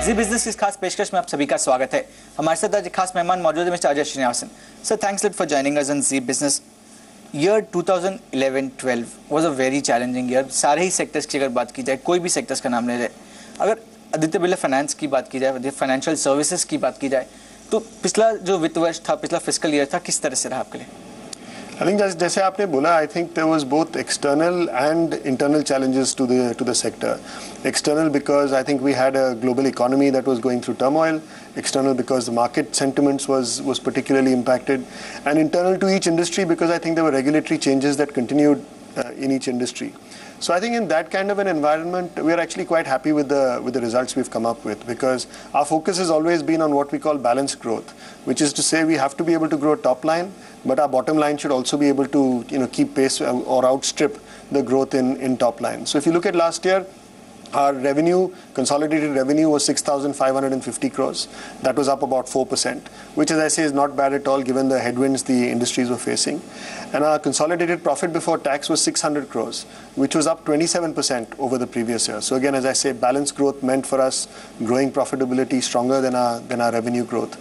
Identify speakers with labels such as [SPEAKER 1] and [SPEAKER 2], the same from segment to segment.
[SPEAKER 1] जी business की खास पेशकश में आप सभी का स्वागत है। हमारे साथ आज खास मेहमान मौजूद है mister Ajay Srinivasan. Sir, thanks for joining us on Zee business. Year 2011-12 was a very challenging year. सारे ही सेक्टर्स की अगर बात की जाए, कोई भी सेक्टर्स का नाम ले जाए, अगर आदित्य बिरला फाइनेंस की बात की जाए, फाइनेंशियल सर्विसेज की बात की जाए, तो पिछला जो वित्त वर्ष था, पिछला फिस्कल ईयर था, किस तरह से रहा आपके लिए?
[SPEAKER 2] I think जैसे आपने बोला, I think there was both external and internal challenges to the sector. External because I think we had a global economy that was going through turmoil. External because the market sentiments was particularly impacted, and internal to each industry because I think there were regulatory changes that continued in each industry. So I think in that kind of an environment, we are actually quite happy with the results we've come up with, because our focus has always been on what we call balanced growth, which is to say we have to be able to grow top line, but our bottom line should also be able to keep pace or outstrip the growth in top line. So if you look at last year, our revenue, consolidated revenue was 6,550 crores. That was up about 4%, which as I say is not bad at all given the headwinds the industries were facing. And our consolidated profit before tax was 600 crores, which was up 27% over the previous year. So again, as I say, balanced growth meant for us growing profitability stronger than our revenue growth.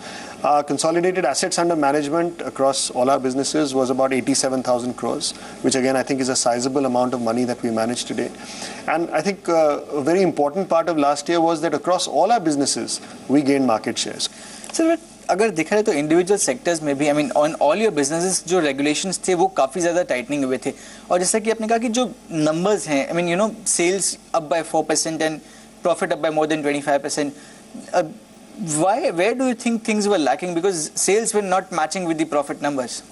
[SPEAKER 2] Our consolidated assets under management across all our businesses was about 87,000 crores, which again I think is a sizable amount of money that we manage today. And I think a very important part of last year was that across all our businesses, we gained market shares.
[SPEAKER 1] Sir, अगर देखा जाए तो individual sectors में भी, I mean on all your businesses, जो regulations थे वो काफ़ी ज़्यादा टाइटनिंग हुए थे। और जैसा कि आपने कहा कि जो नंबर्स हैं, I mean sales up by 4% and profit up by more than 25%. Where do you think things were lacking? Because sales were not matching with the profit numbers.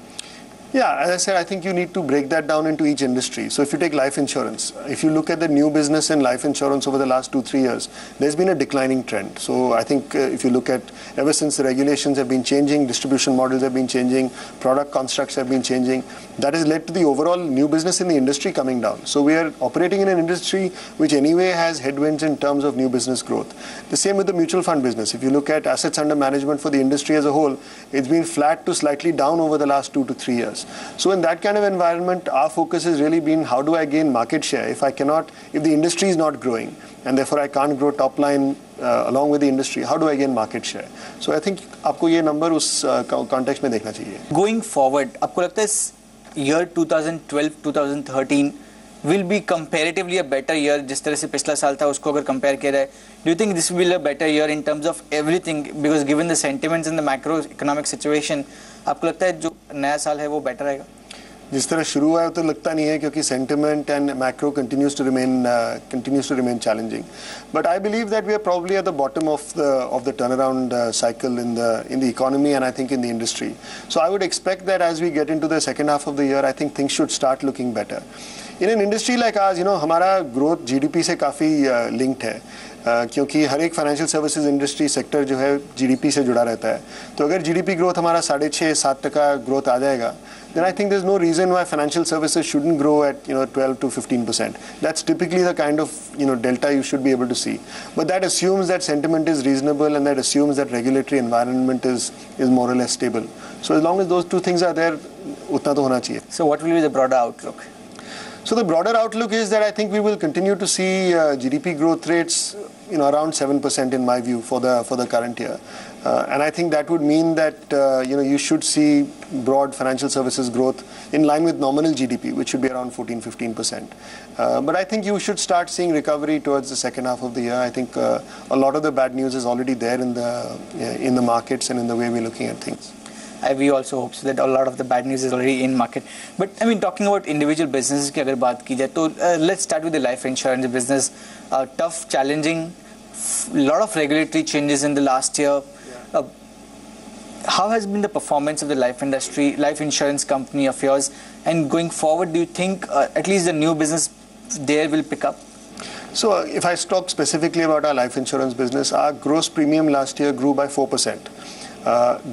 [SPEAKER 2] Yeah, as I said, I think you need to break that down into each industry. So if you take life insurance, if you look at the new business in life insurance over the last 2-3 years, there's been a declining trend. So I think if you look at ever since the regulations have been changing, distribution models have been changing, product constructs have been changing, that has led to the overall new business in the industry coming down. So we are operating in an industry which anyway has headwinds in terms of new business growth. The same with the mutual fund business. If you look at assets under management for the industry as a whole, it's been flat to slightly down over the last 2 to 3 years. So in that kind of environment, our focus has really been how do I gain market share if the industry is not growing, and therefore I can't grow top line along with the industry, how do I gain market share? So I think आपको ये number उस context में देखना चाहिए.
[SPEAKER 1] Going forward, आपको लगता है year 2012-2013 will be comparatively a better year? जिस तरह से पिछला साल था उसको अगर compare किया जाए, do you think this will be a better year in terms of everything? Because given the sentiments and the macroeconomic situation, आपको लगता है जो नया साल है वो बेटर रहेगा?
[SPEAKER 2] जिस तरह शुरू हुआ है तो लगता नहीं है, क्योंकि sentiment and macro continues to remain challenging. But I believe that we are probably at the bottom of the turnaround cycle in the economy, and I think in the industry. So I would expect that as we get into the second half of the year, I think things should start looking better. In an industry like ours, हमारा growth GDP से काफ़ी linked है, क्योंकि हर एक financial services industry sector जो है GDP से जुड़ा रहता है. तो अगर जीडीपी ग्रोथ हमारा 6.5-7% ग्रोथ आ जाएगा, then I think there's no reason why financial services shouldn't grow at 12 to 15%. That's typically the kind of delta you should be able to see. But that assumes that sentiment is reasonable, and that assumes that regulatory environment is more or less stable. So as long as those two things are there, उतना तो होना चाहिए.
[SPEAKER 1] So what will be the broader outlook?
[SPEAKER 2] So the broader outlook is that I think we will continue to see GDP growth rates around 7% in my view for the current year. And I think that would mean that you should see broad financial services growth in line with nominal GDP, which should be around 14-15%. But I think you should start seeing recovery towards the second half of the year. I think a lot of the bad news is already there in the markets and in the way we're looking at things.
[SPEAKER 1] We also hope so that a lot of the bad news is already in market. But I mean, talking about individual businesses की अगर बात की जाए तो let's start with the life insurance business. Tough, challenging, lot of regulatory changes in the last year. How has been the performance of the life insurance company of yours? And going forward, do you think at least the new business there will pick up?
[SPEAKER 2] So if I talk specifically about our life insurance business, our gross premium last year grew by 4%.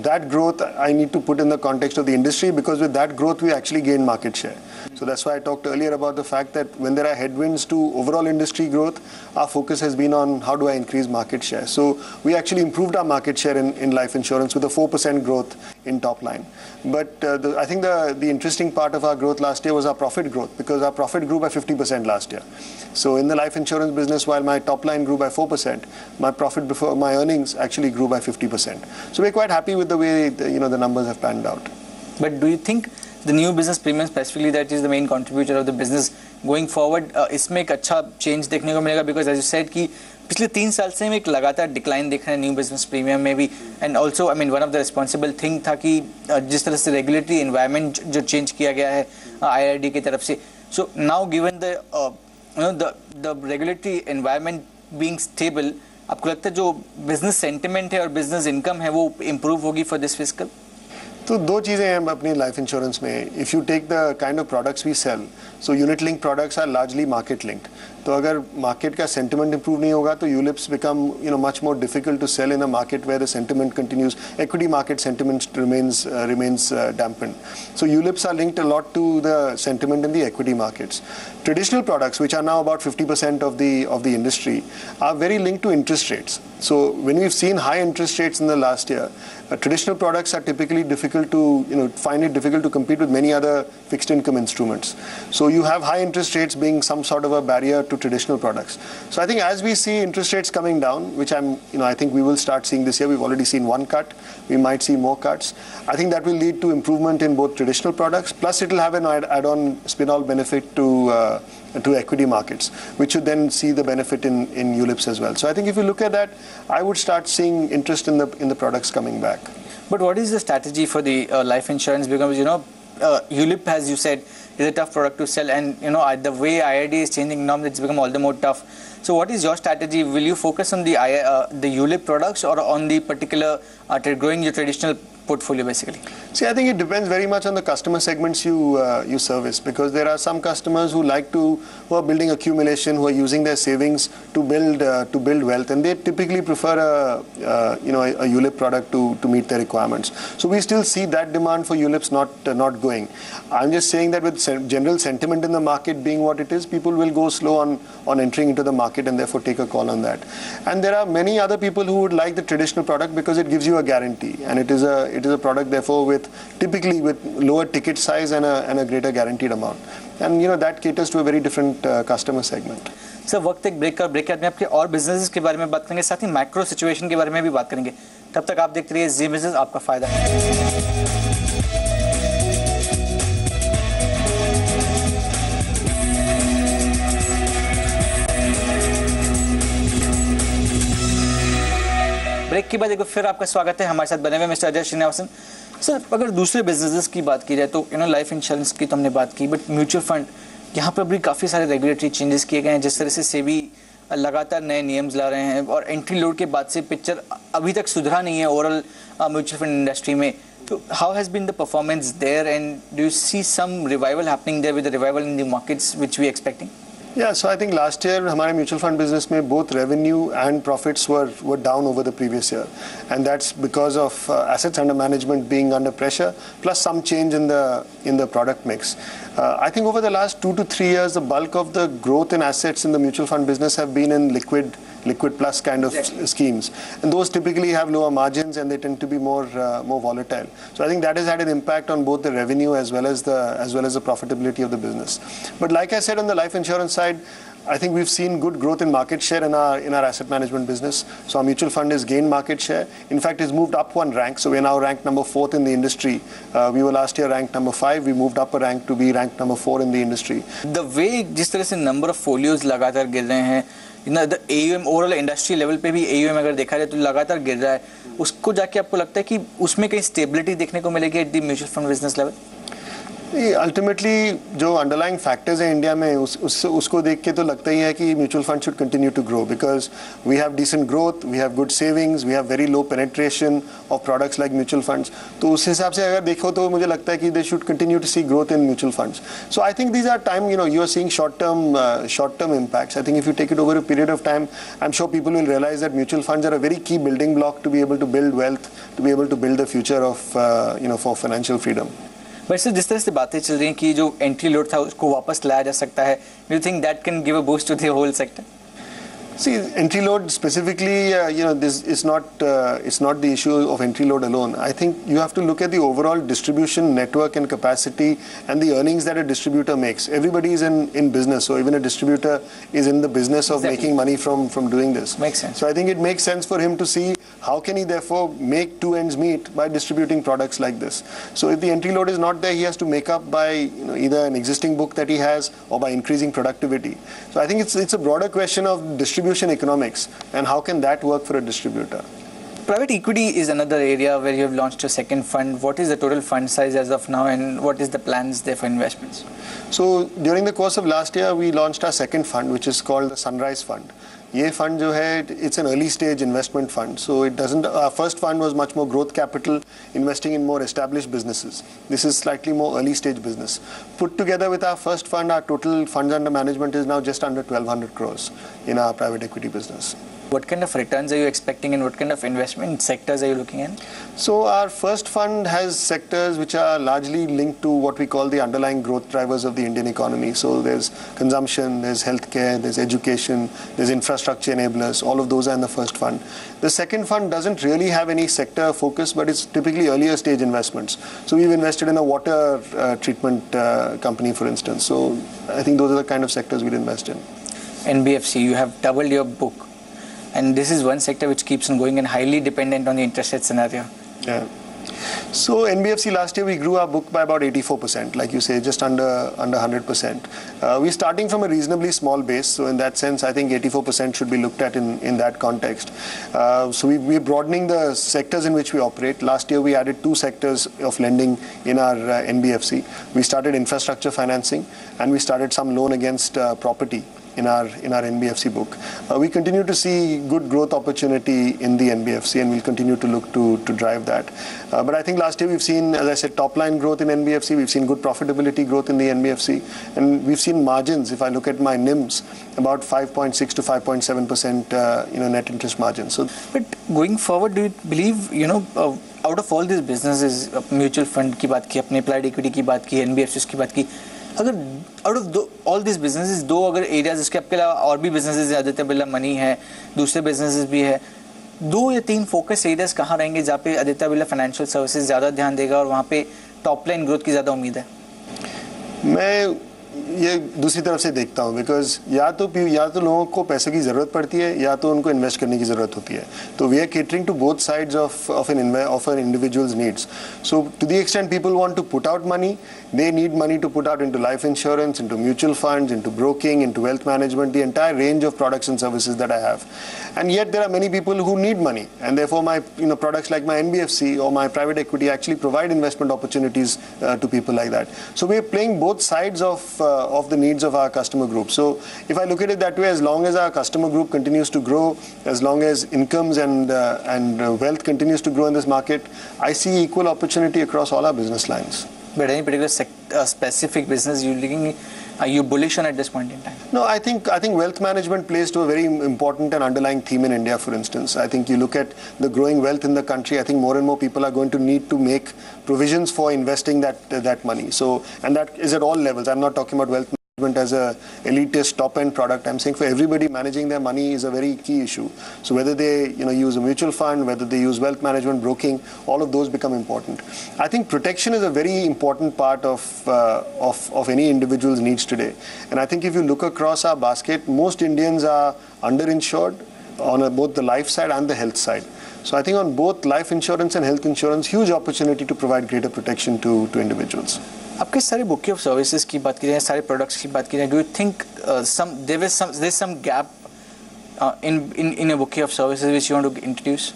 [SPEAKER 2] That growth I need to put in the context of the industry, because with that growth we actually gained market share. So that's why I talked earlier about the fact that when there are headwinds to overall industry growth, our focus has been on how do I increase market share. So we actually improved our market share in life insurance with a 4% growth in top line. But I think the interesting part of our growth last year was our profit growth, because our profit grew by 50% last year. So in the life insurance business, while my top line grew by 4%, my profit before my earnings actually grew by 50%. So we're quite happy with the way the numbers have panned out.
[SPEAKER 1] But do you think the new business premium specifically that is the main contributor of the business going forward, इसमें एक अच्छा change देखने को मिलेगा? Because as you said कि पिछले 3 साल से हम एक लगातार डिक्लाइन देख रहे हैं न्यू बिजनेस प्रीमियम में भी, and also I mean one of the responsible thing था कि जिस तरह से रेगुलेटरी एनवायरनमेंट जो चेंज किया गया है IRD की तरफ से, so now given the regulatory environment being stable, आपको लगता है जो बिजनेस सेंटिमेंट है और बिजनेस इनकम है वो इम्प्रूव होगी फॉर दिस फिस्कल?
[SPEAKER 2] तो दो चीज़ें हैं अपनी लाइफ इंश्योरेंस में. If you take the kind of products we sell, so unit link products are largely market linked. तो अगर मार्केट का सेंटिमेंट इंप्रूव नहीं होगा तो ULIPs become much more difficult to sell in a market where the sentiment continues. Equity market sentiment remains dampened. So ULIPs are linked a lot to the sentiment in the equity markets. Traditional products, which are now about 50% of the industry, are very linked to interest rates. So when we've seen high interest rates in the last year, traditional products are typically difficult to find it difficult to compete with many other fixed income instruments. So you have high interest rates being some sort of a barrier to traditional products. So I think as we see interest rates coming down, which I think we will start seeing this year, we've already seen one cut, we might see more cuts. I think that will lead to improvement in both traditional products, plus it will have an add-on spin-off benefit to equity markets, which should then see the benefit in ULIPs as well. So I think if you look at that, I would start seeing interest in the products coming back.
[SPEAKER 1] But what is the strategy for the life insurance? Because ULIP, as you said, is a tough product to sell, and the way IRD is changing now, it's become all the more tough. So what is your strategy? Will you focus on the ULIP products or on the particular growing your traditional portfolio basically?
[SPEAKER 2] See, I think it depends very much on the customer segments you service, because there are some customers who are building accumulation, who are using their savings to build wealth, and they typically prefer a ULIP product to meet their requirements. So we still see that demand for ULIPs not going. I'm just saying that with general sentiment in the market being what it is, people will go slow on entering into the market and therefore take a call on that. And there are many other people who would like the traditional product because it gives you a guarantee, and it is a product therefore typically with lower ticket size and a greater guaranteed amount, and that caters to a very different customer segment.
[SPEAKER 1] Sir वक्त एक break के बाद में आपके और businesses के बारे में बात करेंगे, साथ ही मैक्रो सिचुएशन के बारे में भी बात करेंगे. तब तक आप देखते रहिए जी बिजनेस, आपका फायदा है. ब्रेक के बाद एक फिर आपका स्वागत है. हमारे साथ बने हुए मिस्टर अजय श्रीनिवासन. सर अगर दूसरे बिजनेसेस की बात की जाए तो लाइफ इंश्योरेंस की तो हमने बात की, बट म्यूचुअल फंड यहाँ पर भी काफ़ी सारे रेगुलेटरी चेंजेस किए गए हैं. जिस तरह से सेबी लगातार नए नियम्स ला रहे हैं और एंट्री लोड के बाद से पिक्चर अभी तक सुधरा नहीं है ओवरऑल म्यूचुअल फंड इंडस्ट्री में. तो how has been the performance there, and do you see some revival happening there with the revival in the markets which we expecting?
[SPEAKER 2] Yeah, so I think last year हमारे mutual fund business में both revenue and profits were down over the previous year, and that's because of assets under management being under pressure, plus some change in the product mix. I think over the last 2 to 3 years, the bulk of the growth in assets in the mutual fund business have been in liquid plus kind of schemes, and those typically have lower margins and they tend to be more volatile. So I think that has had an impact on both the revenue as well as the profitability of the business. But like I said, on the life insurance side, I think we've seen good growth in market share in our asset management business. So our mutual fund has gained market share. In fact, it's moved up one rank. So we're now ranked number 4th in the industry. We were last year ranked number 5. We moved up a rank to be ranked number 4 in the industry.
[SPEAKER 1] The way जिस तरह से number of folios लगातार गिर रहे हैं, the AUM overall industry level पे भी AUM अगर देखा जाए तो लगातार गिर रहा है, उसको जाके आपको लगता है कि उसमें कहीं स्टेबिलिटी देखने को मिलेगी at the mutual fund business level?
[SPEAKER 2] Ultimately जो अंडरलाइंग फैक्टर्स हैं इंडिया में उसको देख के तो लगता ही है कि mutual fund should continue to grow, because we have decent growth, we have good savings, we have very low penetration of products like mutual funds. तो उस हिसाब से अगर देखो तो मुझे लगता है कि they should continue to see growth in mutual funds. So I think these are time you are seeing short term impacts. I think if you take it over a period of time, I'm sure people will realize that mutual funds are a very key building block to be able to build wealth, to be able to build the future of for financial freedom.
[SPEAKER 1] वैसे जिस तरह से बातें चल रही हैं कि जो एंट्री लोड था उसको वापस लाया जा सकता है, do you think that can give a boost to the whole sector?
[SPEAKER 2] See, entry load specifically, this is not it's not the issue of entry load alone. I think you have to look at the overall distribution network and capacity and the earnings that a distributor makes. Everybody is in business, so even a distributor is in the business of making money from doing this.
[SPEAKER 1] Makes sense.
[SPEAKER 2] So I think it makes sense for him to see how can he therefore make two ends meet by distributing products like this. So if the entry load is not there, he has to make up by either an existing book that he has or by increasing productivity. So I think it's a broader question of distribution economics and how can that work for a distributor.
[SPEAKER 1] Private equity is another area where you have launched your second fund. What is the total fund size as of now, and what is the plans there for investments?
[SPEAKER 2] So during the course of last year, we launched our second fund, which is called the Sunrise Fund. ये fund जो है, it's an early stage investment fund. So it doesn't. Our first fund was much more growth capital, investing in more established businesses. This is slightly more early stage business. Put together with our first fund, our total funds under management is now just under 1,200 crores in our private equity business.
[SPEAKER 1] What kind of returns are you expecting, and what kind of investment sectors are you looking at?
[SPEAKER 2] So our first fund has sectors which are largely linked to what we call the underlying growth drivers of the Indian economy. So there's consumption, there's healthcare, there's education, there's infrastructure enablers. All of those are in the first fund. The second fund doesn't really have any sector focus, but it's typically earlier stage investments. So we've invested in a water treatment company, for instance. So I think those are the kind of sectors we'd invest in.
[SPEAKER 1] NBFC, you have doubled your book. And this is one sector which keeps on going and highly dependent on the interest rate scenario.
[SPEAKER 2] Yeah. So NBFC last year we grew our book by about 84%, like you say, just under 100%. We're starting from a reasonably small base, so in that sense, I think 84% should be looked at in that context. So we're broadening the sectors in which we operate. Last year we added 2 sectors of lending in our NBFC. We started infrastructure financing, and we started some loan against property in our NBFC book. We continue to see good growth opportunity in the NBFC, and we'll continue to look to drive that. But I think last year we've seen, as I said, top line growth in NBFC. We've seen good profitability growth in the NBFC, and we've seen margins. If I look at my NIMs, about 5.6 to 5.7% net interest margin. So,
[SPEAKER 1] but going forward, do you believe out of all these businesses, mutual fund की बात की, अपने applied equity की बात की, NBFCs की बात की, अगर out of all this businesses 2 अगर एरियाज, इसके आपके अलावा और भी बिजनेसेस है, आदित्य बिरला मनी है, दूसरे बिजनेसेस भी है, 2 या 3 फोकस एरियाज कहाँ रहेंगे जहाँ पे आदित्य बिरला फाइनेंशियल सर्विसेज ज़्यादा ध्यान देगा और वहाँ पे टॉप लाइन ग्रोथ की ज़्यादा उम्मीद है?
[SPEAKER 2] मैं ये दूसरी तरफ से देखता हूँ, बिकॉज या तो लोगों को पैसे की ज़रूरत पड़ती है या तो उनको इन्वेस्ट करने की ज़रूरत होती है. तो we are catering to both sides of an individuals needs. So to the extent people want to put out money, they need money to put out into life insurance, into mutual funds, into broking, into wealth management, the entire range of products and services that I have. And yet there are many people who need money, and therefore my products like my NBFC or my private equity actually provide investment opportunities to people like that. So we are playing both sides of the needs of our customer group. So if I look at it that way, as long as our customer group continues to grow, as long as incomes and wealth continues to grow in this market, I see equal opportunity across all our business lines.
[SPEAKER 1] But any particular specific business are you bullish on at this point in time?
[SPEAKER 2] No, I think wealth management plays to a very important and underlying theme in India, for instance. I think you look at the growing wealth in the country, I think more and more people are going to need to make provisions for investing that money. So, and that is at all levels. I'm not talking about wealth management as a elitist top-end product. I'm saying for everybody, managing their money is a very key issue. So whether they use a mutual fund, whether they use wealth management, broking, all of those become important. I think protection is a very important part of any individual's needs today. And I think if you look across our basket, most Indians are underinsured on both the life side and the health side. So I think on both life insurance and health insurance, huge opportunity to provide greater protection to individuals.
[SPEAKER 1] आपके सारे book of services की बात की जाए, सारे products की बात की जाए, do you think there is some gap in a bouquet of services which you want to introduce?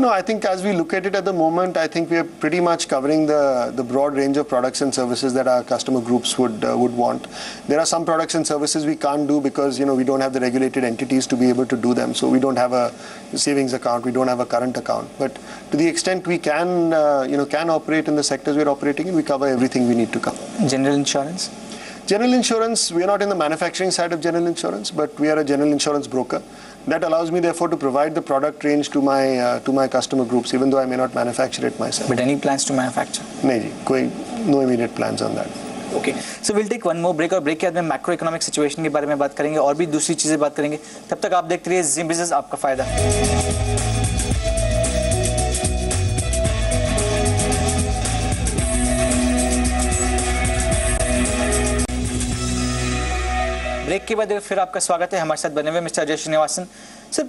[SPEAKER 2] No, I think as we look at it at the moment, I think we are pretty much covering the broad range of products and services that our customer groups would want. There are some products and services we can't do because we don't have the regulated entities to be able to do them. So we don't have a savings account, we don't have a current account. But to the extent we can operate in the sectors we're operating in, we cover everything we need to cover.
[SPEAKER 1] General insurance?
[SPEAKER 2] General insurance, we are not in the manufacturing side of general insurance, but we are a general insurance broker. That allows me, therefore, to provide the product range to my customer groups, even though I may not manufacture it myself.
[SPEAKER 1] But any plans to manufacture?
[SPEAKER 2] नहीं जी, कोई no immediate plans on that.
[SPEAKER 1] Okay so will take one more break और break के बाद में macro economic situation के बारे में बात करेंगे और भी दूसरी चीज़ें बात करेंगे. तब तक आप देखते रहिए जी बिजनेस, आपका फायदा. ब्रेक के बाद फिर आपका स्वागत है. हमारे साथ बने हुए मिस्टर अजय श्रीनिवासन. सर,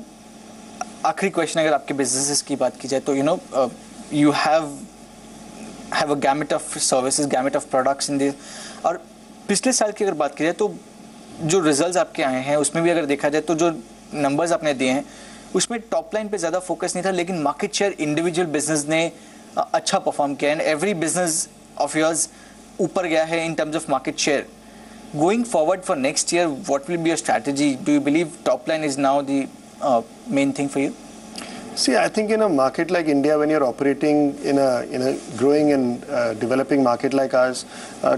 [SPEAKER 1] आखिरी क्वेश्चन, अगर आपके बिजनेसेस की बात की जाए तो you have a gamut of services, gamut of products in this. और पिछले साल की अगर बात की जाए तो जो रिजल्ट्स आपके आए हैं उसमें भी अगर देखा जाए तो जो नंबर्स आपने दिए हैं उसमें टॉप लाइन पे ज़्यादा फोकस नहीं था, लेकिन मार्केट शेयर इंडिविजुअल बिजनेस ने अच्छा परफॉर्म किया and every business of yours ऊपर गया है in terms of market share. Going forward for next year, what will be your strategy? Do you believe top line is now the main thing for you?
[SPEAKER 2] See, I think in a market like India, when you're operating in a growing and developing market like ours,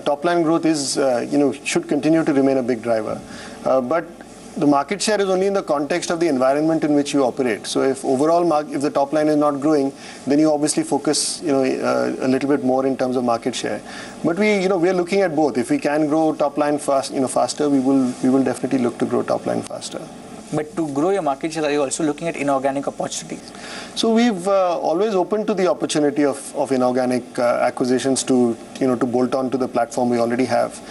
[SPEAKER 2] top line growth is should continue to remain a big driver. But the market share is only in the context of the environment in which you operate. So if if the top line is not growing, then you obviously focus a little bit more in terms of market share. But we are looking at both. If we can grow top line faster, we will definitely look to grow top line faster.
[SPEAKER 1] But to grow your market share, are you also looking at inorganic opportunities?
[SPEAKER 2] So we've always opened to the opportunity of inorganic acquisitions to bolt on to the platform we already have.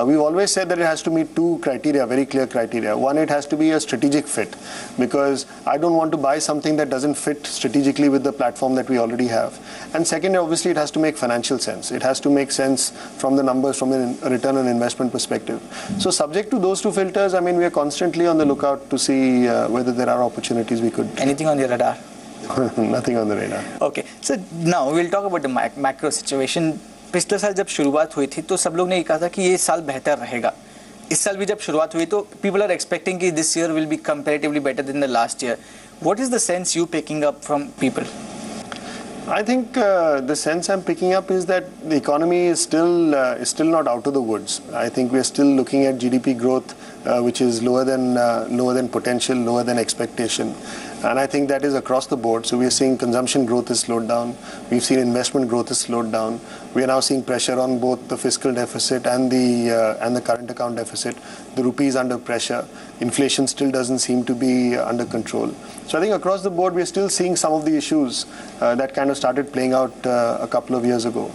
[SPEAKER 2] We've always said that it has to meet two criteria, very clear criteria. One, it has to be a strategic fit, because I don't want to buy something that doesn't fit strategically with the platform that we already have. And second, obviously, it has to make financial sense. It has to make sense from the numbers, from a return on investment perspective. So subject to those two filters, I mean, we are constantly on the lookout to see whether there are opportunities we could.
[SPEAKER 1] Anything on the radar?
[SPEAKER 2] Nothing on the radar.
[SPEAKER 1] Okay, so now we'll talk about the macro situation. पिछले साल जब शुरुआत हुई थी तो सब लोग ने ये कहा था कि ये साल बेहतर रहेगा. इस साल भी जब शुरुआत हुई तो people are expecting कि this year will be comparatively better than the last year. What is the sense you picking up from people?
[SPEAKER 2] I think the sense I'm picking up is that the economy is still not out of the woods. I think we're still looking at GDP growth which is lower than potential, lower than expectation. And I think that is across the board. So we are seeing consumption growth has slowed down. We've seen investment growth has slowed down. We are now seeing pressure on both the fiscal deficit and the current account deficit. The rupee is under pressure. Inflation still doesn't seem to be under control. So I think across the board we are still seeing some of the issues that kind of started playing out a couple of years ago.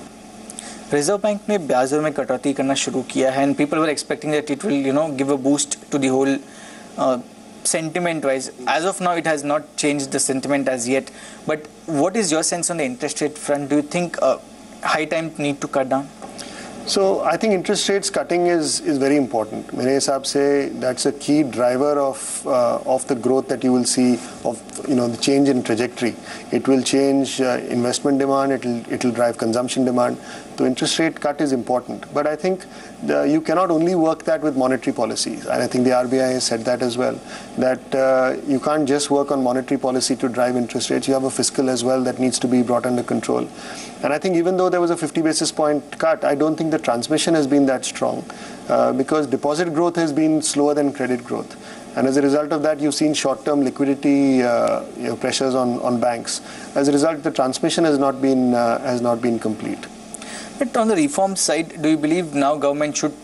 [SPEAKER 1] Reserve bank ने ब्याज दरों में कटौती करना शुरू किया है and people were expecting that it will give a boost to the whole sentiment wise. As of now it has not changed the sentiment as yet, but what is your sense on the interest rate front? Do you think high time need to cut down?
[SPEAKER 2] So I think interest rates cutting is very important. मेरे हिसाब से that's a key driver of the growth that you will see, of the change in trajectory. It will change investment demand. It will drive consumption demand. So interest rate cut is important, but I think you cannot only work that with monetary policies, and I think the RBI has said that as well, that you can't just work on monetary policy to drive interest rates. You have a fiscal as well that needs to be brought under control. And I think even though there was a 50 basis point cut, I don't think the transmission has been that strong because deposit growth has been slower than credit growth. And as a result of that, you've seen short-term liquidity pressures on banks. As a result, the transmission has not been complete.
[SPEAKER 1] But on the reform side, do you believe now government should,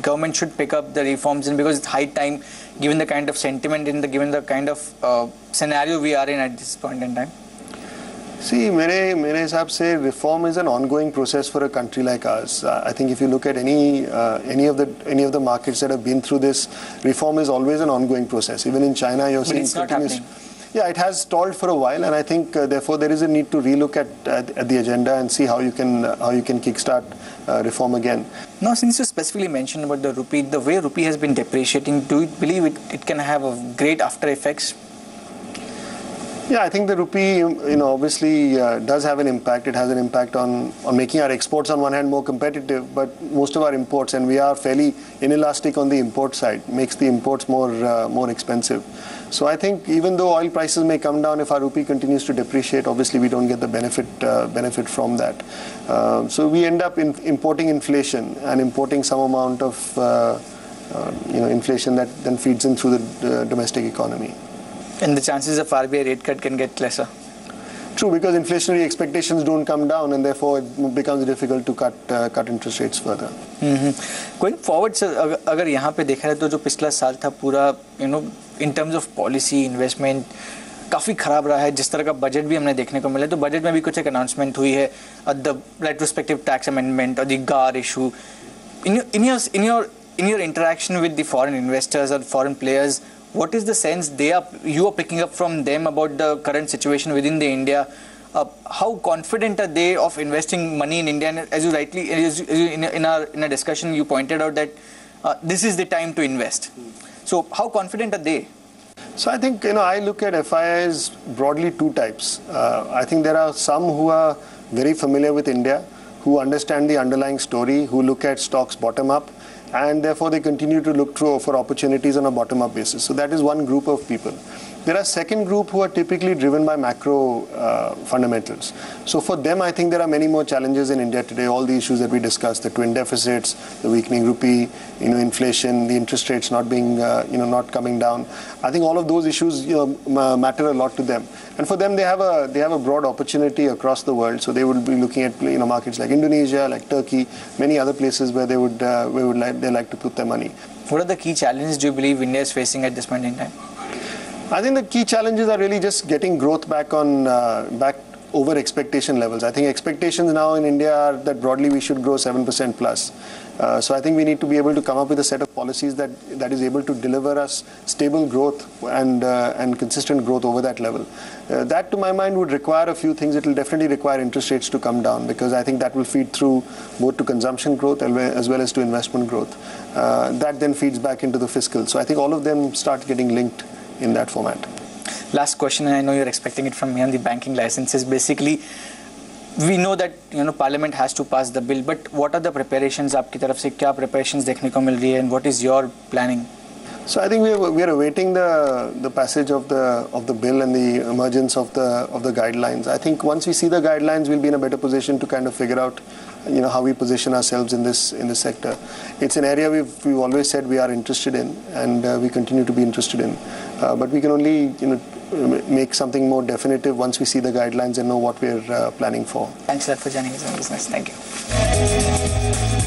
[SPEAKER 1] government should pick up the reforms, and because it's high time, given the kind of sentiment given the kind of scenario we are in at this point in time?
[SPEAKER 2] See, मेरे हिसाब से reform is an ongoing process for a country like ours. I think if you look at any of the markets that have been through this, reform is always an ongoing process. Even in China, you're seeing continuous. Yeah, it has stalled for a while, and I think therefore there is a need to relook at the agenda and see how you can kickstart reform again.
[SPEAKER 1] Now, since you specifically mentioned about the rupee, the way rupee has been depreciating, do you believe it can have a great after effects?
[SPEAKER 2] Yeah, I think the rupee, obviously does have an impact. It has an impact on making our exports on one hand more competitive, but most of our imports, and we are fairly inelastic on the import side, makes the imports more expensive. So I think even though oil prices may come down, if our rupee continues to depreciate, obviously we don't get the benefit from that. So we end up importing inflation and importing some amount of inflation that then feeds in through the domestic economy.
[SPEAKER 1] And the chances of RBI rate cut can get lesser.
[SPEAKER 2] True, because inflationary expectations don't come down, and therefore it becomes difficult to cut interest rates further.
[SPEAKER 1] Going forward, sir, अगर यहाँ पे देखा जाए तो जो पिछला साल था पूरा in terms of policy investment काफ़ी ख़राब रहा है. जिस तरह का बजट भी हमने देखने को मिला, तो बजट में भी कुछ एक अनाउंसमेंट हुई है, द रेट्रोस्पेक्टिव टैक्स अमेंडमेंट और द गार issue. In your interaction with the foreign investors or foreign players, what is the sense you are picking up from them about the current situation within the India? How confident are they of investing money in India? And as you rightly, in a discussion, you pointed out that this is the time to invest. So how confident are they?
[SPEAKER 2] So I think, I look at FIIs broadly two types. I think there are some who are very familiar with India, who understand the underlying story, who look at stocks bottom up, and therefore they continue to look for opportunities on a bottom-up basis. So that is one group of people. There are a second group who are typically driven by macro fundamentals. So for them, I think there are many more challenges in India today. All the issues that we discussed, the twin deficits, the weakening rupee, inflation, the interest rates not being, not coming down. I think all of those issues, matter a lot to them. And for them, they have a broad opportunity across the world. So they would be looking at, markets like Indonesia, like Turkey, many other places where they like to put their money.
[SPEAKER 1] What are the key challenges do you believe India is facing at this point in time?
[SPEAKER 2] I think the key challenges are really just getting growth back over expectation levels. I think expectations now in India are that broadly we should grow 7% plus. So I think we need to be able to come up with a set of policies that is able to deliver us stable growth and consistent growth over that level. That, to my mind, would require a few things. It will definitely require interest rates to come down, because I think that will feed through both to consumption growth as well as to investment growth. That then feeds back into the fiscal. So I think all of them start getting linked in that format.
[SPEAKER 1] Last question, and I know you're expecting it from me on the banking licenses. Basically, we know that Parliament has to pass the bill, but what are the preparations? आपकी तरफ से क्या preparations देखने को मिल रही है, and what is your planning?
[SPEAKER 2] So I think we are awaiting the passage of the bill and the emergence of the guidelines. I think once we see the guidelines, we'll be in a better position to kind of figure out how we position ourselves in this sector. It's an area we've always said we are interested in, and we continue to be interested in. But we can only make something more definitive once we see the guidelines and know what we're planning for.
[SPEAKER 1] Thanks a lot for joining us on Business. Thank you.